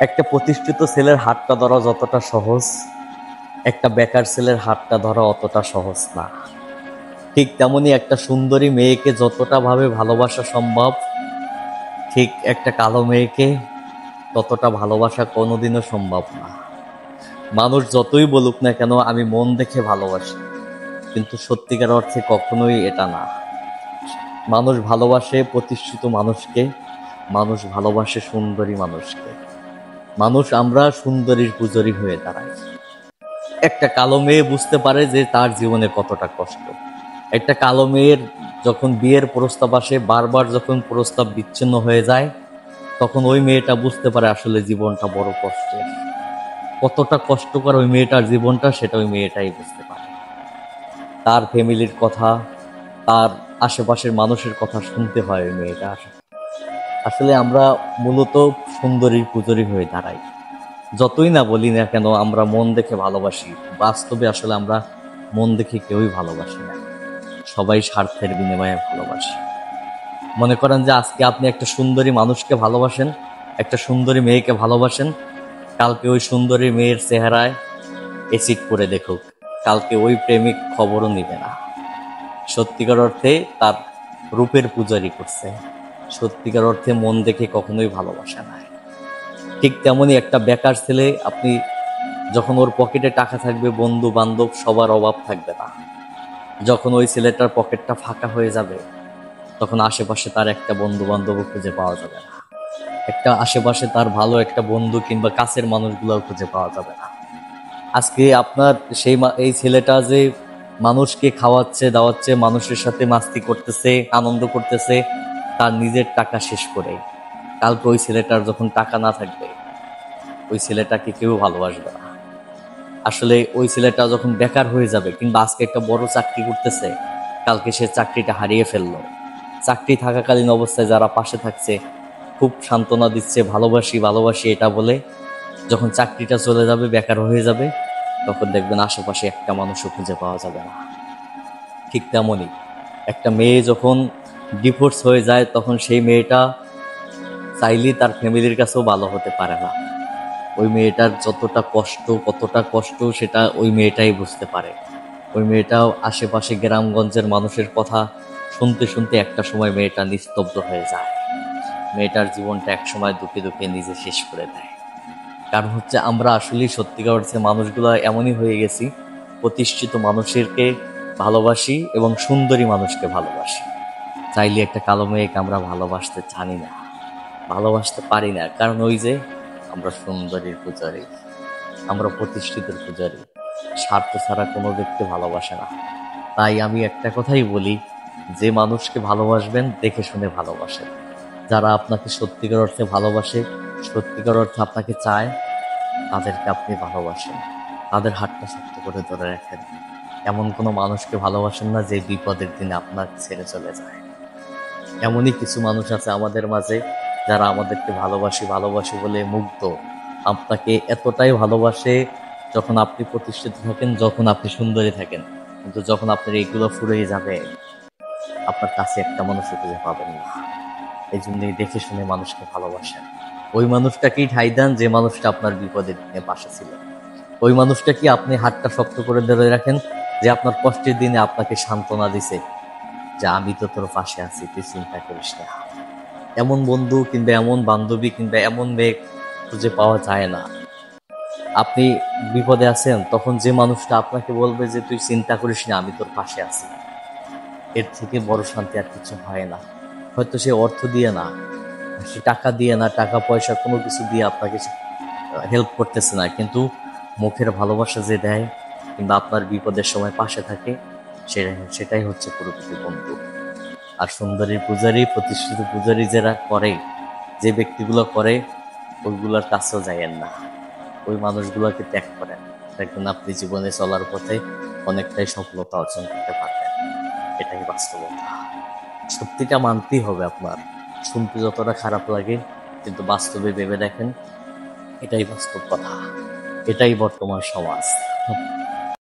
একটা প্রতিষ্ঠিত ছেলের হাতটা ধরা যতটা সহজ, একটা বেকার ছেলের হাতটা ধরা অতটা সহজ না। ঠিক তেমনি একটা সুন্দরী মেয়েকে যতটা ভাবে ভালোবাসা সম্ভব, ঠিক একটা কালো মেয়েকে ততটা ভালোবাসা কোনোদিনও সম্ভব না। মানুষ যতই বলুক না কেন আমি মন দেখে ভালোবাসি, কিন্তু সত্যিকার অর্থে কখনোই এটা না। মানুষ ভালোবাসে প্রতিষ্ঠিত মানুষকে, মানুষ ভালোবাসে সুন্দরী মানুষকে। আমরা সুন্দরীর পূজারী হয়ে দাঁড়াই। একটা কালো মেয়ে বুঝতে পারে যে তার জীবনে কতটা কষ্ট। একটা কালো মেয়ের যখন বিয়ের প্রস্তাব আসে, বারবার যখন প্রস্তাব বিচ্ছিন্ন হয়ে যায়, তখন ওই মেয়েটা বুঝতে পারে আসলে জীবনটা বড় কষ্টের। কতটা কষ্টকর ওই মেয়েটার জীবনটা, সেটা ওই মেয়েটাই বুঝতে পারে। তার ফ্যামিলির কথা, তার আশেপাশের মানুষের কথা শুনতে হয় ওই মেয়েটা। আসলে আমরা মূলত সুন্দরীর পূজারী হয়ে দাঁড়াই। যতই না বলি না কেন আমরা মন দেখে ভালোবাসি, বাস্তবে আসলে আমরা মন দেখে কেউই ভালোবাসি না। সবাই স্বার্থের বিনিময়ে ভালোবাসি। মনে করেন যে আজকে আপনি একটা সুন্দরী মানুষকে ভালোবাসেন, একটা সুন্দরী মেয়েকে ভালোবাসেন, কালকে ওই সুন্দরী মেয়ের চেহারায় এসিড করে দেখুক, কালকে ওই প্রেমিক খবরও নিবে না। সত্যিকার অর্থে তার রূপের পূজারি করছে, সত্যিকার অর্থে মন দেখে কখনোই ভালোবাসে না। ঠিক তেমনই একটা বেকার ছেলে, আপনি যখন ওর পকেটে টাকা থাকবে, বন্ধু বান্ধব সবার অভাব থাকবে না। যখন ওই ছেলেটার পকেটটা ফাঁকা হয়ে যাবে, তখন আশেপাশে তার একটা বন্ধু বান্ধবও খুঁজে পাওয়া যাবে না। একটা আশেপাশে তার ভালো একটা বন্ধু কিংবা কাছের মানুষগুলোও খুঁজে পাওয়া যাবে না। আজকে আপনার এই ছেলেটা যে মানুষকে খাওয়াচ্ছে দাওয়াচ্ছে, মানুষের সাথে মাস্তি করতেছে, আনন্দ করতেছে তার নিজের টাকা শেষ করে, কালকে ওই ছেলেটার যখন টাকা না থাকবে, ওই ছেলেটাকে কেউ ভালোবাসবে না। আসলে ওই ছেলেটা যখন বেকার হয়ে যাবে, কিংবা আজকে একটা বড় চাকরি করতেছে, কালকে সে চাকরিটা হারিয়ে ফেললো, চাকরি থাকাকালীন অবস্থায় যারা পাশে থাকছে, খুব সান্ত্বনা দিচ্ছে, ভালোবাসি ভালোবাসি এটা বলে, যখন চাকরিটা চলে যাবে, বেকার হয়ে যাবে, তখন দেখবেন আশেপাশে একটা মানুষও খুঁজে পাওয়া যাবে না। ঠিক তেমনই একটা মেয়ে যখন ডিভোর্স হয়ে যায়, তখন সেই মেয়েটা চাইলেই তার ফ্যামিলির কাছেও ভালো হতে পারে না। ওই মেয়েটার কতটা কষ্ট সেটা ওই মেয়েটাই বুঝতে পারে। ওই মেয়েটাও আশেপাশে গ্রামগঞ্জের মানুষের কথা শুনতে শুনতে একটা সময় মেয়েটা নিস্তব্ধ হয়ে যায়। মেয়েটার জীবনটা একসময় দুঃখে দুঃখে নিজে শেষ করে দেয়। কারণ হচ্ছে আমরা আসলেই সত্যিকার অর্থে মানুষগুলো এমনই হয়ে গেছি, প্রতিষ্ঠিত মানুষেরকে ভালোবাসি এবং সুন্দরী মানুষকে ভালোবাসি। চাইলে একটা কালো মেয়েকে আমরা ভালোবাসতে জানি না, ভালোবাসতে পারি না, কারণ ওই যে আমরা সুন্দরীর পূজারী, আমরা প্রতিষ্ঠিতের পূজারী। স্বার্থ ছাড়া কোনো ব্যক্তি ভালোবাসে না। তাই আমি একটা কথাই বলি, যে মানুষকে ভালোবাসবেন দেখে শুনে ভালোবাসেন। যারা আপনাকে সত্যিকার অর্থে ভালোবাসে, সত্যিকার অর্থে আপনাকে চায়, তাদেরকে আপনি ভালোবাসেন, তাদের হাতটা শক্ত করে ধরে রাখেন। এমন কোনো মানুষকে ভালোবাসেন না যে বিপদের দিনে আপনার ছেড়ে চলে যায়। এমনই কিছু মানুষ আছে আমাদের মাঝে, যারা আমাদেরকে ভালোবাসি ভালোবাসি বলে মুগ্ধ, আপনাকে এতটাই ভালোবাসে যখন আপনি প্রতিষ্ঠিত থাকেন, যখন আপনি সুন্দরী থাকেন, কিন্তু যখন আপনার এইগুলো ফুরিয়ে যাবে, আপনার কাছে একটা মানুষও খুঁজে পাবেন না। এই জন্যই দেখে শুনে মানুষকে ভালোবাসেন। ওই মানুষটাকেই ঠাঁই দেন যে মানুষটা আপনার বিপদের দিনে পাশে ছিল। ওই মানুষটাকে আপনি হাতটা শক্ত করে ধরে রাখেন, যে আপনার কষ্টের দিনে আপনাকে সান্ত্বনা দিছে, যে আমি তো তোর পাশে আছি, তুই চিন্তা করিস না। এমন বন্ধু কিংবা এমন বান্ধবী কিংবা এমন মেয়ে খুঁজে পাওয়া যায় না। আপনি বিপদে আছেন, তখন যে মানুষটা আপনাকে বলবে যে তুই চিন্তা করিস না, আমি তোর পাশে আছি, এর থেকে বড় শান্তি আর কিছু হয় না। হয়তো সে অর্থ দিয়ে না, সে টাকা দিয়ে না, টাকা পয়সা কোনো কিছু দিয়ে আপনাকে হেল্প করতেছে না, কিন্তু মুখের ভালোবাসা যে দেয় কিংবা আপনার বিপদের সময় পাশে থাকে, সেটাই হচ্ছে প্রকৃত বন্ধু। আর সুন্দরী পূজারী, প্রতিষ্ঠিত পূজারী যারা করে, যে ব্যক্তিগুলো করে, ওইগুলোর কাছেও যাইয়েন না। ওই মানুষগুলোকে ত্যাগ করেন, দেখবেন আপনি জীবনে চলার পথে অনেকটাই সফলতা অর্জন করতে পারবেন। এটাই বাস্তবতা। সত্যিটা মানতেই হবে আপনার, শুনতে যতটা খারাপ লাগে, কিন্তু বাস্তবে ভেবে দেখেন, এটাই বাস্তব কথা, এটাই বর্তমান সমাজ।